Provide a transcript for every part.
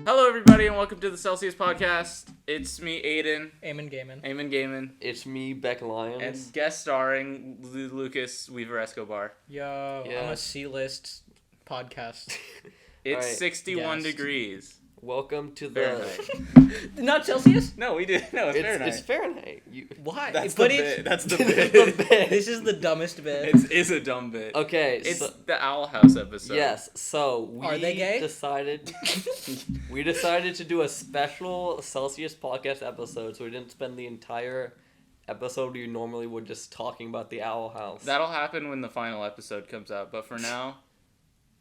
Hello, everybody, and welcome to the Celsius Podcast. It's me, Aiden. Eamon Gaiman. It's me, Beck, Lyons. And guest starring Lukas, Weaver-Escobar. Yo, yeah. I'm a C-list podcast. It's right. 61 degrees. Welcome to the... Fahrenheit. Not Celsius? No, we did. No, it's Fahrenheit. It's Fahrenheit. Why? That's the bit. That's the bit. This is the dumbest bit. It is a dumb bit. Okay, it's the Owl House episode. Yes, so we Are they gay? We decided to do a special Celsius podcast episode, so we didn't spend the entire episode you normally would just talking about the Owl House. That'll happen when the final episode comes out, but for now...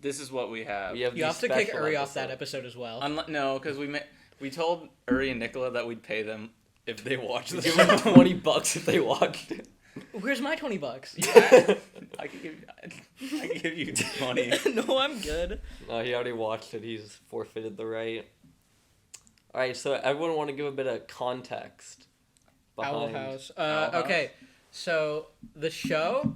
This is what we have. You have to kick Uri off that episode as well. No, because we told Uri and Nicola that we'd pay them if they watched it. Give them $20 if they watched it. Where's my $20? Yeah, I can give you money. No, I'm good. No, he already watched it. He's forfeited the right. All right, so everyone want to give a bit of context behind Owl House. Owl House? Okay, so the show.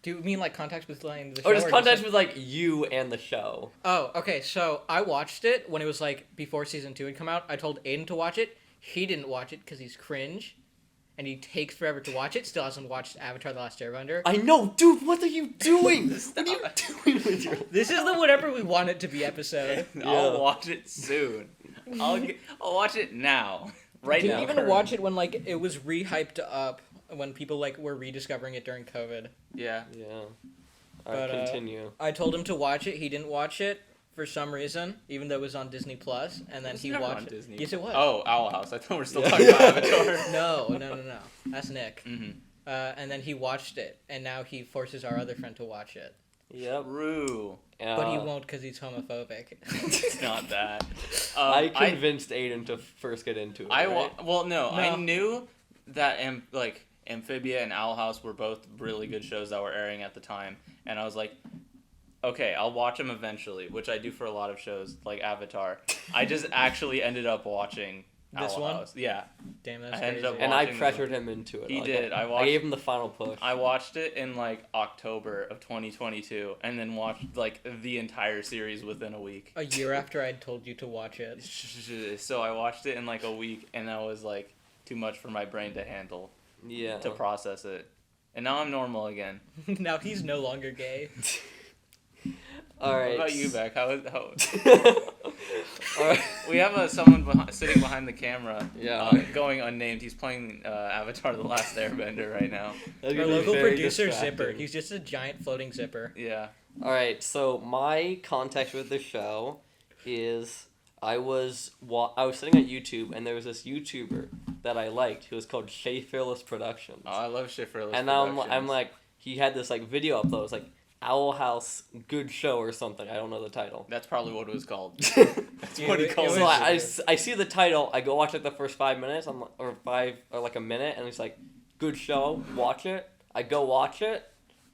Do you mean like context with the show? Or just context with like you and the show. Oh, okay. So I watched it when it was like before season 2 had come out. I told Aiden to watch it. He didn't watch it because he's cringe, and he takes forever to watch it. Still hasn't watched Avatar: The Last Airbender. I know, dude. What are you doing? What are you doing with your? This is the whatever we want it to be episode. I'll watch it soon. I'll watch it now. Right now. Didn't even watch it when like it was re-hyped up. When people like were rediscovering it during COVID. Yeah. Yeah. Alright, continue. I told him to watch it. He didn't watch it for some reason, even though it was on Disney Plus. And then he watched it. Disney. Yes, it was. Oh, Owl House. I thought we were still talking about Avatar. No. That's Nick. Mm-hmm. And then he watched it, and now he forces our other friend to watch it. Yep. True. But he won't because he's homophobic. It's not that. I convinced Aiden to first get into it. I knew that Amphibia and Owl House were both really good shows that were airing at the time, and I was like, okay, I'll watch them eventually, which I do for a lot of shows, like Avatar. I just actually ended up watching this Owl one? House. Yeah. Damn, that's crazy. And I pressured him into it. He did. I gave him the final push. I watched it in, October of 2022, and then watched, the entire series within a week. A year after I'd told you to watch it. So I watched it in, a week, and that was, too much for my brain to handle. Yeah. To process it. And now I'm normal again. Now he's no longer gay. Alright. What about you, Beck? How... Alright. We have someone sitting behind the camera. Yeah. Going unnamed. He's playing Avatar: The Last Airbender right now. Our local producer, Zipper. He's just a giant floating zipper. Yeah. Alright, so my context with the show is... I was sitting at YouTube, and there was this YouTuber that I liked who was called Shay Fearless Productions. Oh, I love Shay Fearless and Productions. And I'm like, he had this video upload. It was Owl House Good Show or something. I don't know the title. That's probably what it was called. That's what he called it. So I see the title. I go watch the first 5 minutes. Or a minute, and it's good show. Watch it. I go watch it.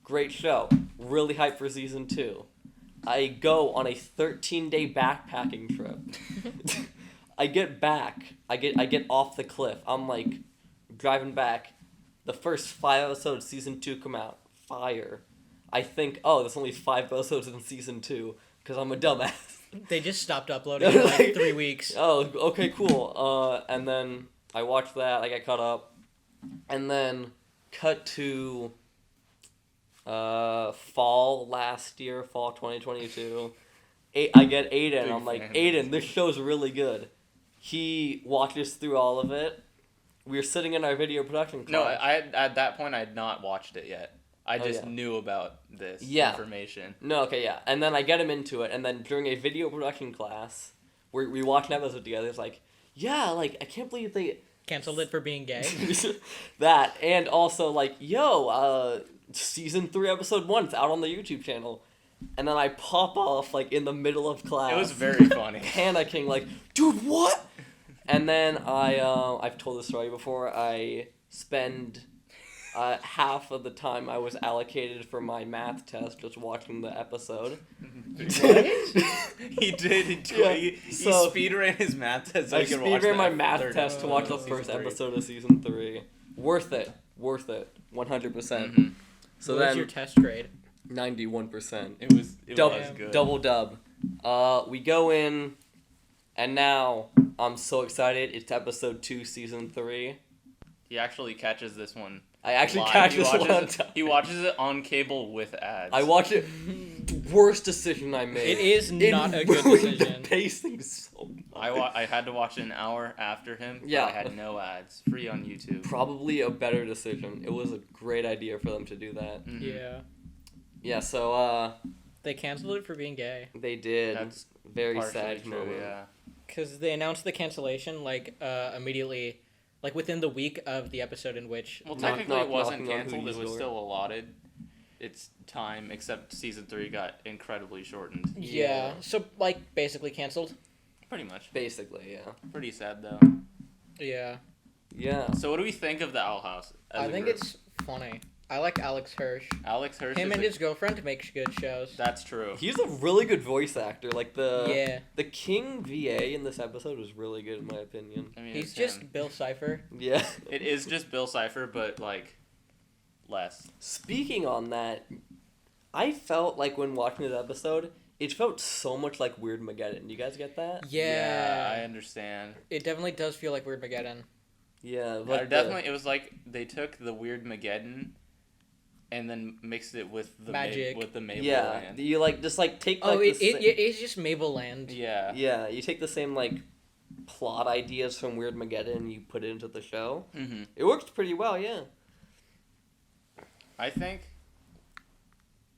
Great show. Really hyped for season 2. I go on a 13-day backpacking trip. I get back. I get off the cliff. I'm driving back. The first 5 episodes of season 2 come out. Fire. I think, there's only 5 episodes in season 2 because I'm a dumbass. They just stopped uploading for 3 weeks. Oh, okay, cool. And then I watched that. I got caught up. And then cut to... fall 2022. I get Aiden. I'm like, Aiden, this show's really good. He watches through all of it. We were sitting in our video production class. No, at that point I had not watched it yet. I just knew about this information. No, okay, yeah. And then I get him into it, and then during a video production class, we watch an episode together. It's I can't believe they... Canceled it for being gay? That, and also, season 3, episode 1, it's out on the YouTube channel. And then I pop off, in the middle of class. It was very funny. Panicking, dude, what? And then I've told this story before, I spend half of the time I was allocated for my math test just watching the episode. What? He did. He speedran his math test. I speedran my math test to watch the first episode of season 3. Worth it. 100%. Mm-hmm. So what was your test grade? 91%. It was double good. Double dub. We go in, And now, I'm so excited. It's episode 2, season 3. He actually catches this one. I actually live. catch He this watches one on it- time. He watches it on cable with ads. I watch it. Worst decision I made. It is not a good ruined decision. The pacing so much. I had to watch it an hour after him. Yeah. But I had no ads. Free on YouTube. Probably a better decision. It was a great idea for them to do that. Mhm. Yeah. Yeah, so, They canceled it for being gay. they did. That's Very partially sad true, moment. yeah. Because they announced the cancellation, immediately, within the week of the episode in which... Well, Knock, technically knock, it wasn't knocking on canceled. It whose was door? still allotted its time, except season 3 got incredibly shortened. Yeah. So, basically canceled. Pretty much. Basically, yeah. Pretty sad, though. Yeah. Yeah. So what do we think of the Owl House? as I a think group? it's funny. I like Alex Hirsch. Alex Hirsch Him is and a- his girlfriend make good shows. That's true. He's a really good voice actor. Like, Yeah. the King VA in this episode was really good, in my opinion. I mean, He's it's just him. Bill Cipher. Yeah. It is just Bill Cipher, but, less. Speaking on that, I felt like when watching this episode, it felt so much like Weird-Mageddon. You guys get that? Yeah. I understand. It definitely does feel like Weird-Mageddon. Yeah. Yeah, definitely, it was like they took the Weird Mageddon and then mixed it with the Magic. with the Mabel Yeah. Land. You, just, take, Oh, the sa- it's just Mabel Land. Yeah. Yeah, you take the same, plot ideas from Weird-Mageddon and you put it into the show. Mm-hmm. It worked pretty well, yeah. I think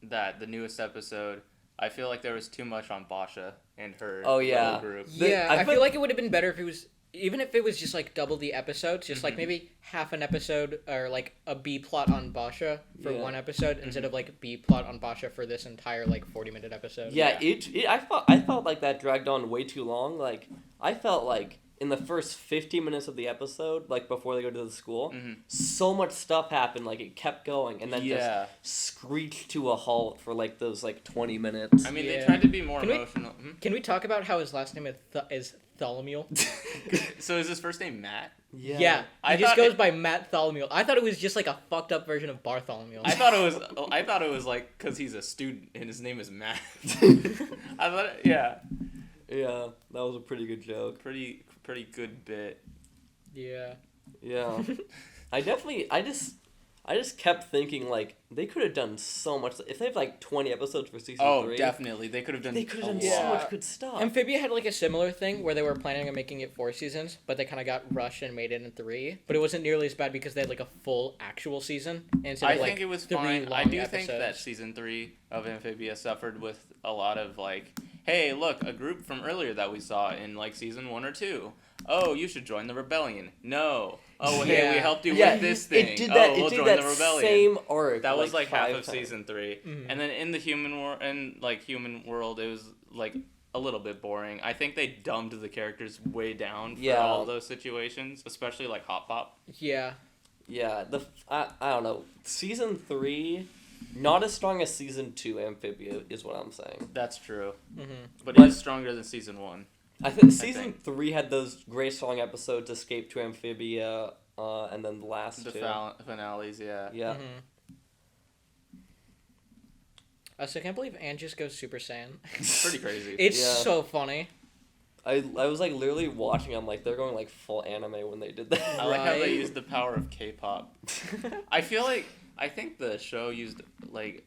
that the newest episode, I feel like there was too much on Basha and her Oh, yeah. little group. Yeah, I I feel- feel like it would have been better if it was... Even if it was just, double the episodes, just, Mhm. maybe half an episode, or, a B-plot on Basha for Yeah. one episode, instead of, B-plot on Basha for this entire, 40-minute episode. Yeah, I felt like that dragged on way too long. I felt like in the first 50 minutes of the episode, before they go to the school, Mhm. so much stuff happened. It kept going, and then Yeah. just screeched to a halt for those 20 minutes. I mean, Yeah. they tried to be more Can we- emotional. Hmm? Can we talk about how his last name is Tholomew? So is his first name Matt? Yeah, he I just thought goes it- by Matt Tholomew. I thought it was just, a fucked up version of Bartholomew. I thought it was because he's a student and his name is Matt. I thought, yeah, Yeah, that was a pretty good joke. pretty good bit. Yeah. Yeah, I just kept thinking they could have done so much. If they have 20 episodes for season 3, Definitely, they could have done. they could have a done lot. so Yeah. much good stuff. Amphibia had a similar thing where they were planning on making it 4 seasons, but they kind of got rushed and made it in 3. But it wasn't nearly as bad because they had a full actual season instead I of think it was 3 fine. long I do episodes. think that season 3 of Amphibia suffered with a lot of hey, look, a group from earlier that we saw in season 1 or 2. Oh, you should join the rebellion. No. Oh, hey, we Yeah. helped you Yeah, with this thing. It did that. Oh, we'll it did join that the rebellion. same arc. That was half 5 of times. season 3, Mhm. and then in the human world, human world, it was a little bit boring. I think they dumbed the characters way down for Yeah. all those situations, especially Hot Pop. Yeah. Yeah, I don't know. Season 3, not as strong as season 2 Amphibia is what I'm saying. That's true, Mm-hmm. but it is stronger than season 1. I think season think. 3 had those great strong episodes, Escape to Amphibia, and then the last The two. finales, yeah. Yeah. Mm-hmm. So I can't believe Anne just goes Super Saiyan. Pretty crazy. It's Yeah. so funny. I was literally watching. I'm they're going full anime when they did that. I like how they Right. used the power of K-pop. I think the show used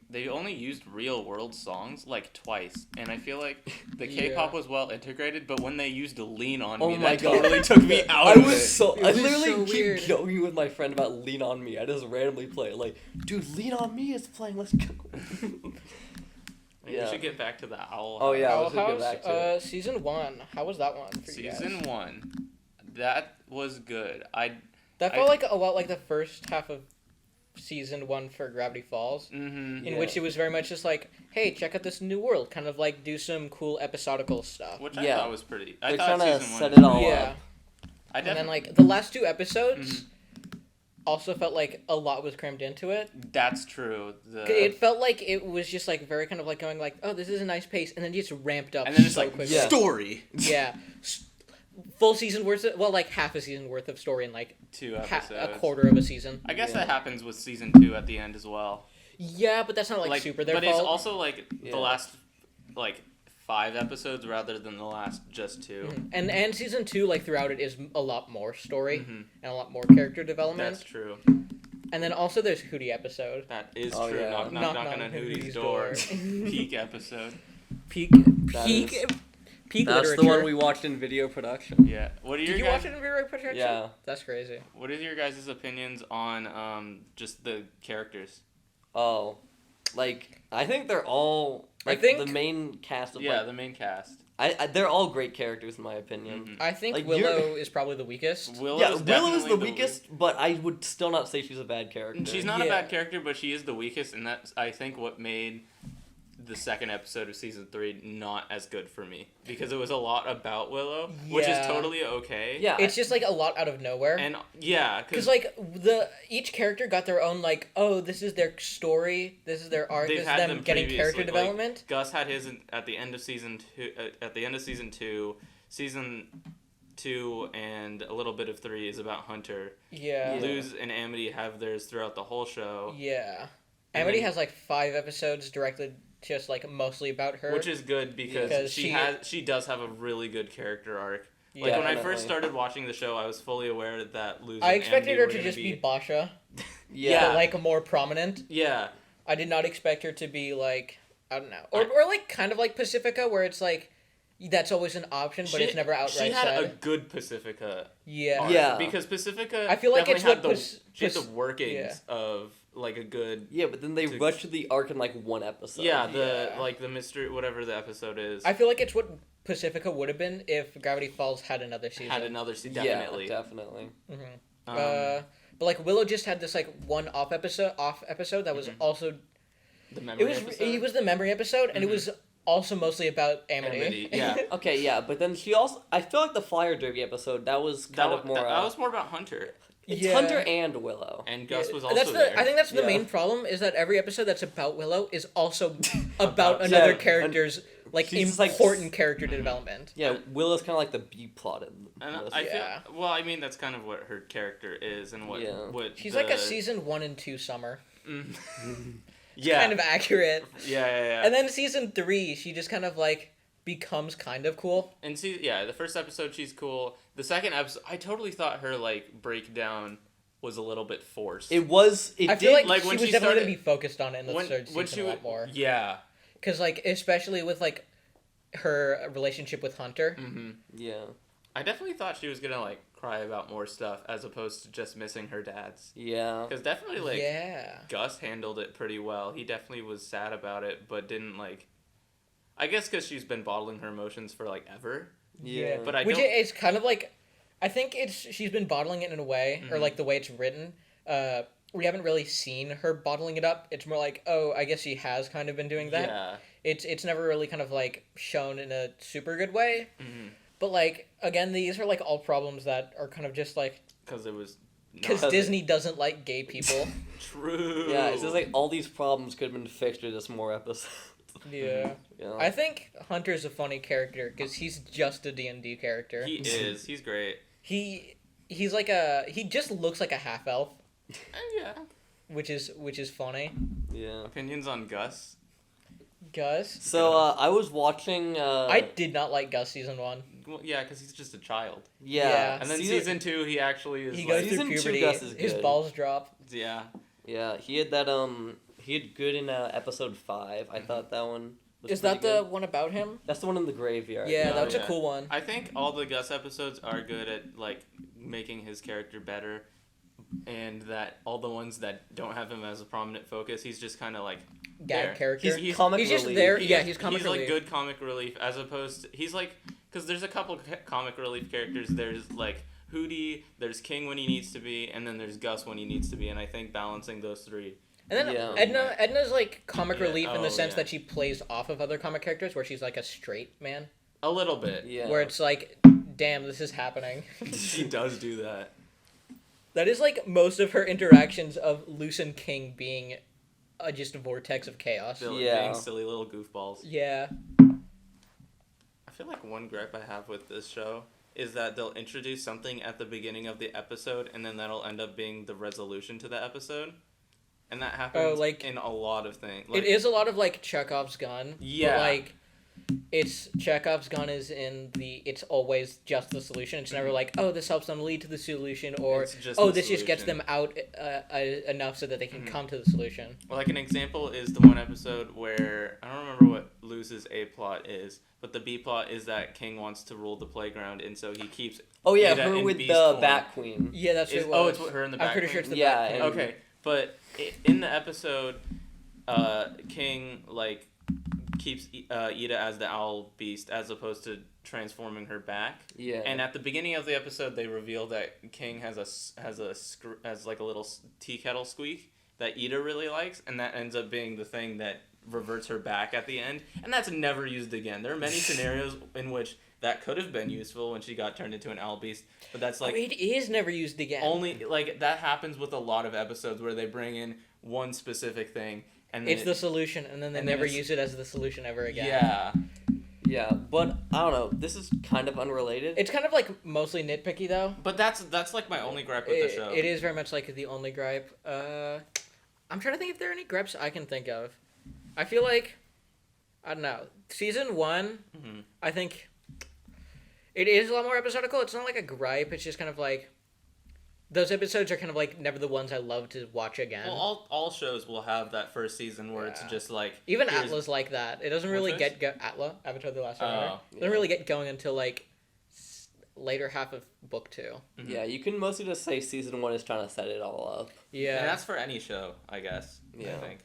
they only used real world songs twice, and I feel like the K-pop Yeah. was well integrated, but when they used "Lean on Oh Me," my that God. totally took me out I of was it. so. It I was literally so keep weird. joking with my friend about Lean on Me. I just randomly play it. Dude, Lean on Me is playing. Let's go. We should get back to the Owl. Oh, yeah. I Owl was gonna get House, back to season 1. How was that one for you guys? Season 1, that was good. That felt a lot like the first half of season 1 for Gravity Falls, Mm-hmm. in Yeah. which it was very much just hey, check out this new world, kind of do some cool episodical stuff. Which I Yeah. thought was pretty. I They're thought trying to season 1 set was it all pretty- up. Yeah. I And then definitely. the last 2 episodes Mhm. also felt a lot was crammed into it. That's true. It felt like it was just very kind of going oh, this is a nice pace, and then it just ramped up and then it's so quickly. Yeah. story. Yeah. Full season worth of, half a season worth of story in 2 a episodes. quarter of a season. I guess Yeah. that happens with season 2 at the end as well. Yeah, but that's not super their but fault. it's also Yeah. the last 5 episodes rather than the last just 2. Mm-hmm. And season 2, like, throughout it is a lot more story and a lot more character development. That's true. And then also there's Hootie episode. That is Oh, true. yeah. Knock on Hootie's door. Peak episode. Peak That's literature. the one we watched in video production. Yeah. What are your Did you guys? watch it in video production? Yeah. That's crazy. What is your guys' opinions on just the characters? Oh, like I think they're all like the main cast of the main cast. they're all great characters in my opinion. I think Like, Willow is probably the weakest. Willow's Willow's the weakest, but I would still not say she's a bad character. She's not a bad character, but she is the weakest, and that's I think what made the second episode of season 3 not as good for me, because it was a lot about Willow, which is totally okay. Yeah, it's just like a lot out of nowhere. And because like each character got their own like, oh, this is their story, this is their arc, this is them getting character development. Like, Gus had his at the end of season 2. At the end of season 2, season 2 and a little bit of 3 is about Hunter. Yeah. Luz and Amity have theirs throughout the whole show. Yeah. Amity has like 5 episodes directed just like mostly about her, which is good because she does have a really good character arc. Like when I first started watching the show, I was fully aware that Luz. I expected her to just be Basha. Yeah. But, like more prominent. Yeah. I did not expect her to be like, I don't know, or like kind of like Pacifica, where it's like that's always an option, but it's never outright said. She had a good Pacifica. Yeah. Arc, yeah. Because Pacifica, I feel like it's what she had the workings of like a good. Yeah, but then they rushed the arc in like 1 episode. Yeah, like the mystery, whatever the episode is. I feel like it's what Pacifica would have been if Gravity Falls had another season. Definitely. Yeah, definitely. Mm-hmm. But like Willow just had this like one off episode that was also. The memory episode? It was the memory episode, and it was also mostly about Amity. Yeah. Okay, yeah, but then she also. I feel like the Flyer Derby episode that was kind of more. That was more about Hunter. It's Hunter and Willow. And Gus was also there. I think that's the main problem, is that every episode that's about Willow is also about another character's like important character development. Yeah, Willow's kind of like the B plot in this. I feel, well, I mean that's kind of what her character is and what she's like a season 1 and 2 Summer. Yeah. Kind of accurate. Yeah. And then season 3, she just kind of like becomes kind of cool. And the first episode she's cool. The second episode, I totally thought her like breakdown was a little bit forced. It was. I feel like she was definitely gonna be focused on it in the third season a lot more. Yeah. Because like especially with like her relationship with Hunter. Mm-hmm. Yeah. I definitely thought she was gonna like cry about more stuff as opposed to just missing her dad's. Yeah. Because definitely like Gus handled it pretty well. He definitely was sad about it, but didn't like. I guess because she's been bottling her emotions for like ever. Yeah. But Which is kind of like, I think she's been bottling it in a way, or like the way it's written. We haven't really seen her bottling it up. It's more like, oh, I guess she has kind of been doing that. Yeah. It's never really kind of like shown in a super good way. Mm-hmm. But like again, these are like all problems that are kind of just like because Disney doesn't like gay people. True. Yeah, it's just like all these problems could have been fixed with just more episodes. Yeah. Yeah. I think Hunter's a funny character because he's just a D&D character. He is. He's great. He's like he just looks like a half elf. Yeah. Which is funny. Yeah. Opinions on Gus? Gus? So I was watching. I did not like Gus season 1. Well, yeah, because he's just a child. Yeah. And then season 2, he actually is. He goes through puberty. Gus is good. His balls drop. Yeah. Yeah, he had that He had good in episode 5. I thought that one was Is that good. the one about him? That's the one in the graveyard. Yeah, that was a cool one. I think all the Gus episodes are good at like making his character better, and that all the ones that don't have him as a prominent focus, he's just kind of like gag character. He's comic relief. He's just there. He's comic relief. He's like good comic relief as opposed to he's like because there's a couple comic relief characters. There's like Hootie, there's King when he needs to be, and then there's Gus when he needs to be, and I think balancing those 3. And then Edna's like comic relief in the sense that she plays off of other comic characters, where she's like a straight man. A little bit. Yeah. Where it's like, damn, this is happening. She does do that. That is like most of her interactions of Luce and King being just a vortex of chaos. Being silly little goofballs. Yeah. I feel like one gripe I have with this show is that they'll introduce something at the beginning of the episode, and then that'll end up being the resolution to the episode. And that happens in a lot of things. Like, it is a lot of, like, Chekhov's gun. Yeah. But, like, it's Chekhov's gun is in the it's always just the solution. It's never like, oh, this helps them lead to the solution, or It's just oh, the this just gets solution. them out enough so that they can come to the solution. Well, like an example is the one episode where I don't remember what Luz's A plot is, but the B plot is that King wants to rule the playground, and so he keeps. Oh yeah, Ada her in with Beast the form. Bat Queen. Yeah, that's what it was. Oh, it's her in the I'm Bat pretty Queen? sure it's the Yeah, Bat Queen. and- Okay, but in the episode, King like keeps Ida as the owl beast as opposed to transforming her back. Yeah. And at the beginning of the episode, they reveal that King has like a little tea kettle squeak that Ida really likes, and that ends up being the thing that reverts her back at the end, and that's never used again. There are many scenarios in which that could have been useful when she got turned into an owl beast, but that's like it is never used again. only like that happens with a lot of episodes where they bring in one specific thing and then It's the solution, and then they and then never it's- use it as the solution ever again. yeah. Yeah, but I don't know. This is kind of unrelated. It's kind of like mostly nitpicky though. But that's like my only gripe with the show. It is very much like the only gripe. I'm trying to think if there are any gripes I can think of. I feel like, I don't know, season 1, Mhm. I think it is a lot more episodical. It's not like a gripe. It's just kind of like, those episodes are kind of like never the ones I love to watch again. Well, all shows will have that first season where it's Yeah. just like Even here's- Atla's like that. It doesn't really Which get Atla, Avatar: The Last Airbender. Oh, Doesn't really get going until like later half of book 2. Mhm. Yeah, you can mostly just say season 1 is trying to set it all up. Yeah. And that's for any show, I guess. Yeah. I think.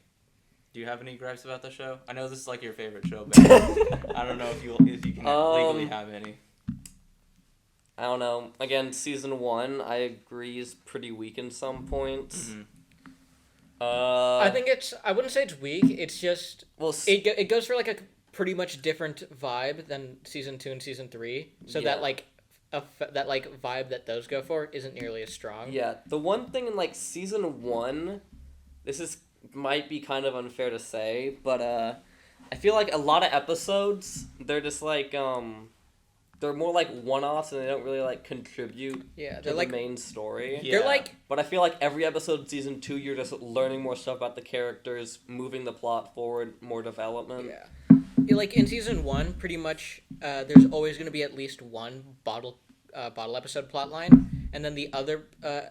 Do you have any gripes about the show? I know this is like your favorite show, but I don't know if you can legally have any. I don't know. Again, season 1, I agree, is pretty weak in some points. Mhm. I think I wouldn't say it's weak. It's just well, it goes for like a pretty much different vibe than season 2 and season 3. So Yeah. that like that like vibe that those go for isn't nearly as strong. yeah, the one thing in like season 1, this might be kind of unfair to say, but I feel like a lot of episodes, they're just like they're more like one-offs and they don't really like contribute Yeah, to they're the like main story. Yeah. they're like But I feel like every episode in season 2, you're just learning more stuff about the characters, moving the plot forward, more development. yeah. Like in season 1, pretty much there's always going to be at least one bottle episode plot line, and then the other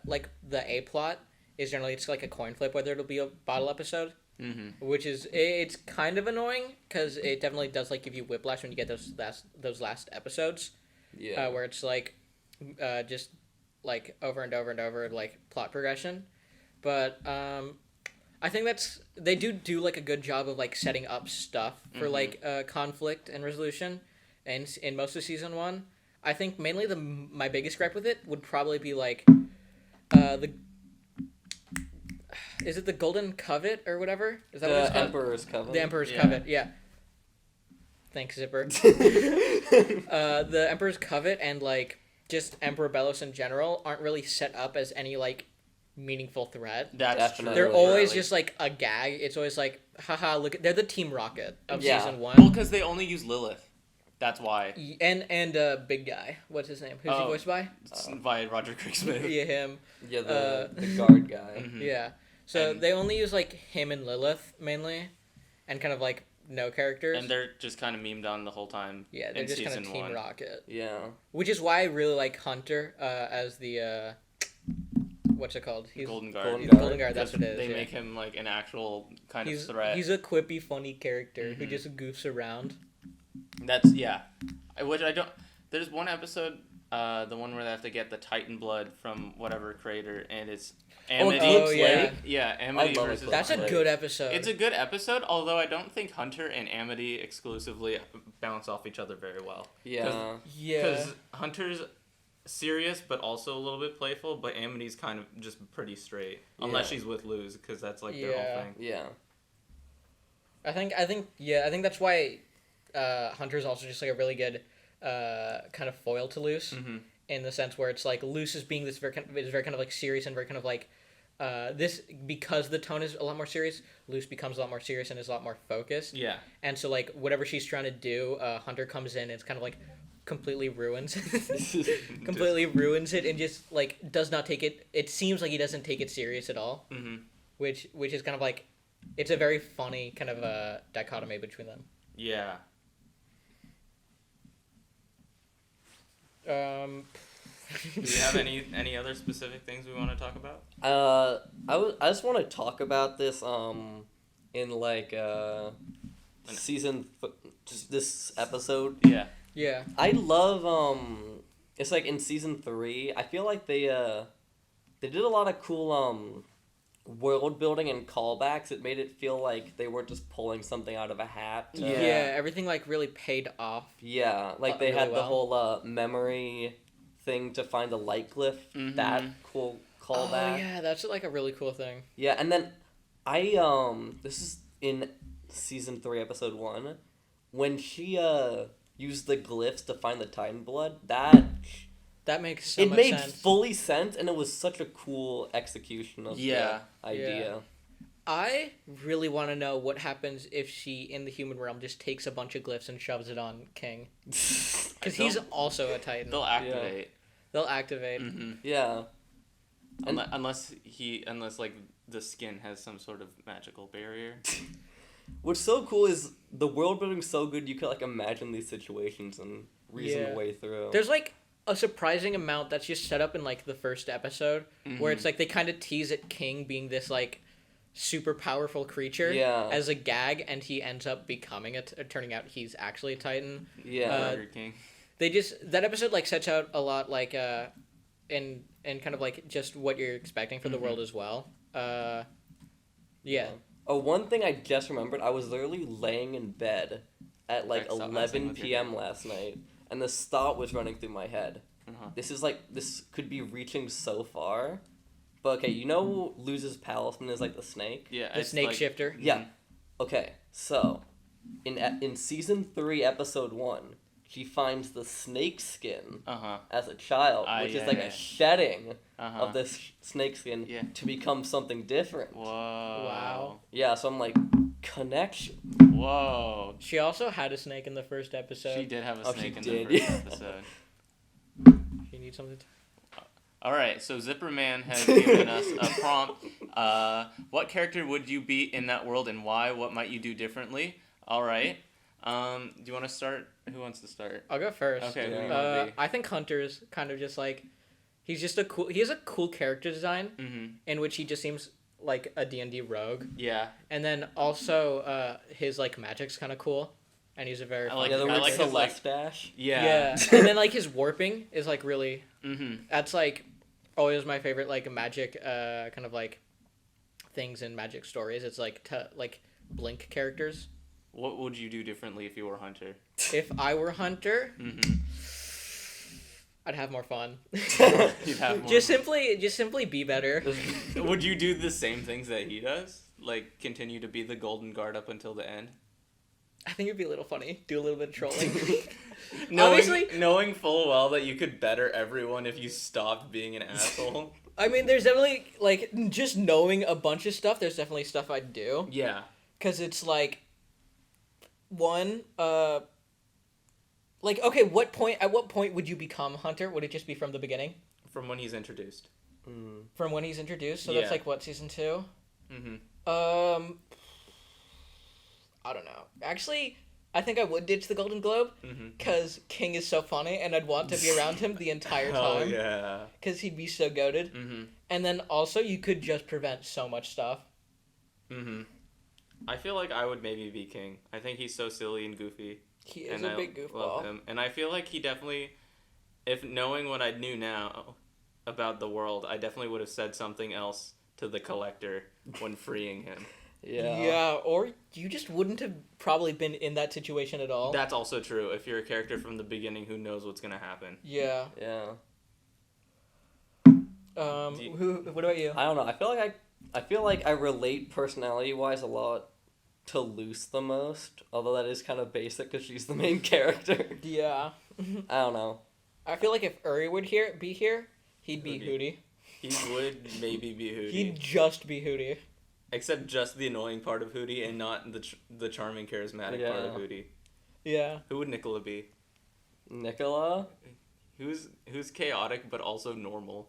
like the A plot is generally it's like a coin flip whether it'll be a bottle episode. Mm-hmm. Which is it's kind of annoying because it definitely does like give you whiplash when you get those last episodes Yeah. where it's like just like over and over and over like plot progression, but I think they do like a good job of like setting up stuff for Mhm. like conflict and resolution, and in most of season 1, I think mainly my biggest gripe with it would probably be like is it the Golden Covet or whatever? Is that what it's The called? Emperor's Coven. The Emperor's Yeah. Covet, yeah. Thanks, Zipper. The Emperor's Covet and like just Emperor Bellos in general aren't really set up as any like meaningful threat. That's Definitely. true. They're always really. just like a gag. It's always like, haha, look, they're the Team Rocket of Yeah. season 1. Well, because they only use Lilith. That's why. And big guy. What's his name? Who's he Oh. voiced by? It's by Roger Craig Smith. Yeah, him. Yeah, Uh, the guard guy. Mhm. Yeah. So And- they only use like him and Lilith mainly, and kind of like no characters. And they're just kind of memed on the whole time. Yeah, they're in just kind season of Team 1. Rocket. Yeah. Which is why I really like Hunter as the what's it called? He's Golden Guard. Golden he's Guard. Golden Guard. That's what it is. They yeah. make him like an actual kind He's of threat. he's a quippy, funny character who Mhm. just goofs around. That's yeah. Which I don't. There's one episode, the one where they have to get the Titan blood from whatever creator, and it's Amity. Eclipse yeah. Lake? Yeah, Amity love versus. Eclipse That's a Lake. good episode. It's a good episode, although I don't think Hunter and Amity exclusively bounce off each other very well. Yeah. yeah. Because Hunter's serious, but also a little bit playful, but Amity's kind of just pretty straight. Unless Yeah. she's with Luz, because that's like their Yeah. whole thing. Yeah. I think that's why Hunter's also just like a really good kind of foil to Luce. Mm-hmm. In the sense where it's like Luce is being this very kind of like serious and very kind of like this because the tone is a lot more serious. Luce becomes a lot more serious and is a lot more focused. Yeah. And so like whatever she's trying to do, Hunter comes in and it's kind of like completely ruins ruins it and just like does not take it. It seems like he doesn't take it serious at all, Mm-hmm. which is kind of like it's a very funny kind of dichotomy between them. Yeah. Do we have any other specific things we want to talk about? I just want to talk about this in like just this episode. Yeah. Yeah. I love it's like in season 3. I feel like they did a lot of cool world building and callbacks. It made it feel like they weren't just pulling something out of a hat. Yeah, everything like really paid off. Yeah, like they really had the well. whole memory thing to find the light glyph. Mhm. That cool callback. Oh yeah, that's like a really cool thing. Yeah, and then this is in season 3, episode 1, when she used the glyphs to find the Titan blood. That makes so It much made sense. fully sense, and it was such a cool execution of Yeah. the idea. I really want to know what happens if she, in the human realm, just takes a bunch of glyphs and shoves it on King. Because he's also a Titan. They'll activate. They'll activate. Mm-hmm. Yeah. Unless like the skin has some sort of magical barrier. What's so cool is the world building's so good you could like imagine these situations and reason Yeah. the way through. There's like a surprising amount that's just set up in like the first episode, where it's like they kind of tease at King being this like super powerful creature as a gag, and he ends up becoming turning out he's actually a Titan. Burger King. That episode like sets out a lot like in kind of like just what you're expecting for the world as well. Yeah. Oh, one thing I just remembered, I was literally laying in bed at like Beck, stop messing 11 with your p.m. dad. last night, and this thought was running through my head. Uh-huh. This could be reaching so far. But okay, you know Luz's talisman is like the snake? Yeah. The it's snake like, shifter. Yeah. Okay, so in season 3, episode 1, she finds the snake skin Uh-huh. as a child, which is like a shedding Uh-huh. of this snake skin Yeah. to become something different. Whoa. Wow. Yeah, so I'm like, connection. Whoa. She also had a snake in the first episode. She did have a Oh, she snake in did, the first yeah. episode. She needs something. All right, so Zipperman has given us a prompt. What character would you be in that world and why? What might you do differently? All right. Do you want to start? Who wants to start? I'll go first. Okay, who do you Yeah. want to be? I think Hunter's kind of just like he has a cool character design Mm-hmm. in which he just seems like a D&D rogue, Yeah. and then also his like magic's kind of cool, and he's a very I like- Yeah, the I word like his, like- Celestash. Yeah. and then like his warping is like really Mm-hmm. that's like always my favorite like magic kind of like things in magic stories. It's like like blink characters. What would you do differently if you were Hunter? If I were Hunter, Mm-hmm. I'd have more fun. You'd have more. just simply be better. Would you do the same things that he does? Like continue to be the Golden Guard up until the end? I think it'd be a little funny. Do a little bit of trolling. Obviously, knowing full well that you could better everyone if you stopped being an asshole. I mean, there's definitely like just knowing a bunch of stuff. There's definitely stuff I'd do Yeah. because it's like one. Like okay, at what point would you become Hunter? Would it just be from the beginning? From when he's introduced. From when he's introduced? So Yeah. that's like what, season 2? Mm-hmm. I don't know. Actually, I think I would ditch the Golden Globe Mm-hmm. because King is so funny and I'd want to be around him the entire time. Oh yeah. Because he'd be so goated. Mm-hmm. And then also you could just prevent so much stuff. Mm-hmm. I feel like I would maybe be King. I think he's so silly and goofy. He is and a I big love goofball. him. And I feel like he definitely, if knowing what I knew now about the world, I definitely would have said something else to the Collector when freeing him. Yeah, or you just wouldn't have probably been in that situation at all. That's also true. If you're a character from the beginning who knows what's gonna happen. Yeah. Yeah. What about you? I don't know. I feel like I relate personality wise a lot to Luce the most. Although that is kind of basic because she's the main character. Yeah. I don't know. I feel like if Uri would be here, he'd be Hootie. He would maybe be Hootie. He'd just be Hootie. Except just the annoying part of Hootie and not the charming, charismatic part of Hootie. Yeah. Who would Nicola be? Nicola? Who's chaotic but also normal?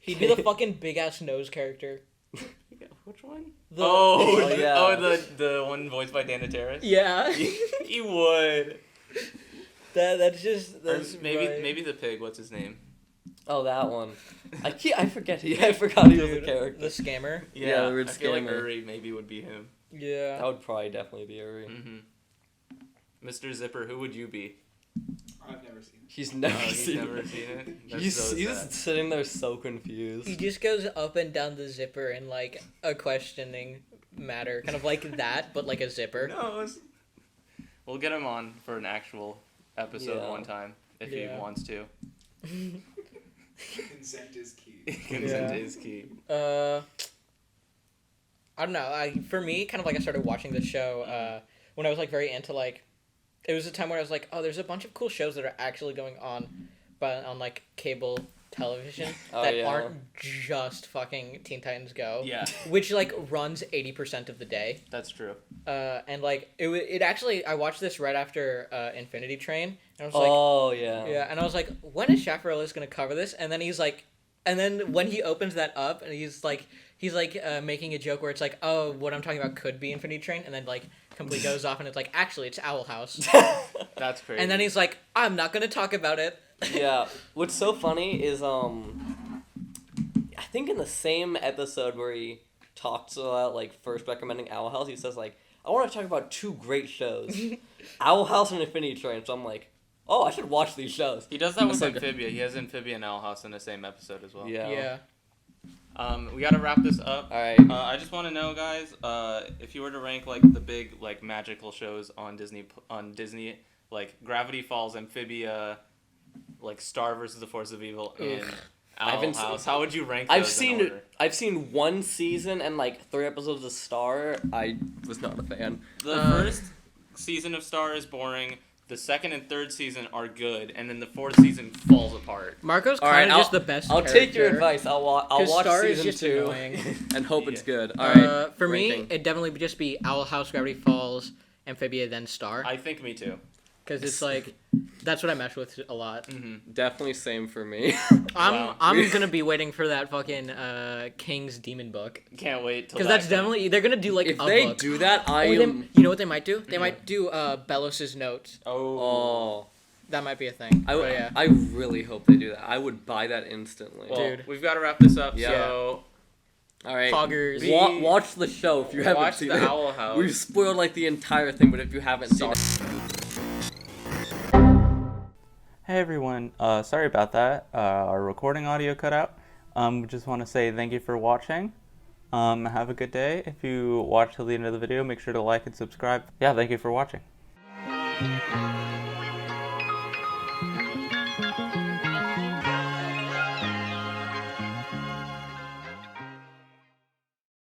He'd be the fucking big ass nose character. Which one? The- Oh, yeah. the one voiced by Dana Terrace? Yeah. He would. That's maybe right. maybe the pig. What's his name? Oh, that one. I forget. I forgot he was a Dude, character. the scammer. Yeah, the I weird feel like scammer. Uri maybe would be him. Yeah. That would probably definitely be Uri. Mr. Zipper, who would you be? I've never seen it. He's never He's seen never it. seen it. That's He's so sad. sitting there so confused. He just goes up and down the zipper in like a questioning matter, kind of like that, but like a zipper. No, we'll get him on for an actual episode Yeah. one time if he Yeah. wants to. Consent is key. Consent is key. I don't know. For me, kind of like I started watching this show when I was like very into like, it was a time where I was like, oh, there's a bunch of cool shows that are actually going on, but on like cable television that aren't just fucking Teen Titans Go. Yeah, Which like runs 80% of the day. that's true. And like it actually, I watched this right after Infinity Train, and I was like, yeah, and I was like, when is Chaparral gonna cover this? And then he's like, and then when he opens that up, and he's like making a joke where it's like, oh, what I'm talking about could be Infinity Train, and then like completely goes off, and it's like, actually, it's Owl House. That's crazy. And then he's like, I'm not gonna talk about it. Yeah. What's so funny is I think in the same episode where he talks about like first recommending Owl House, he says like, I want to talk about two great shows, Owl House and Infinity Train. So I'm like, oh, I should watch these shows. He does that with like- Amphibia. He has Amphibia and Owl House in the same episode as well. Yeah. We gotta wrap this up. All right. I just want to know, guys, if you were to rank like the big like magical shows on Disney, like Gravity Falls, Amphibia, like Star versus the Force of Evil, and Owl haven't House, seen- how would you rank those in order? I've seen one season and like 3 episodes of Star. I was not a fan. The first season of Star is boring. The second and third season are good, and then the fourth season falls apart. Marco's All right, kind of just the best. I'll take your character. advice. I'll watch 'Cause Star is season just 2 annoying. and hope it's Yeah. good. All right. For me, ranking. it'd definitely just be Owl House, Gravity Falls, Amphibia, then Star. I think me too. Because it's like, that's what I mess with a lot. Definitely same for me. Wow. I'm gonna be waiting for that fucking King's Demon book. Can't wait till Because that that's definitely, they're gonna do like if a they book. do that, I Or am. you know what they might do? They might do Belos's notes. Oh. That might be a thing. But yeah. I really hope they do that. I would buy that instantly. Well, Dude. we've got to wrap this up. Yeah. So All right. Poggers. Watch the show if you haven't watch seen the it. Owl House. We've spoiled like the entire thing, but if you haven't seen it. Hey everyone, sorry about that. Our recording audio cut out. We just want to say thank you for watching. Have a good day. If you watch till the end of the video, make sure to like and subscribe. Yeah, thank you for watching.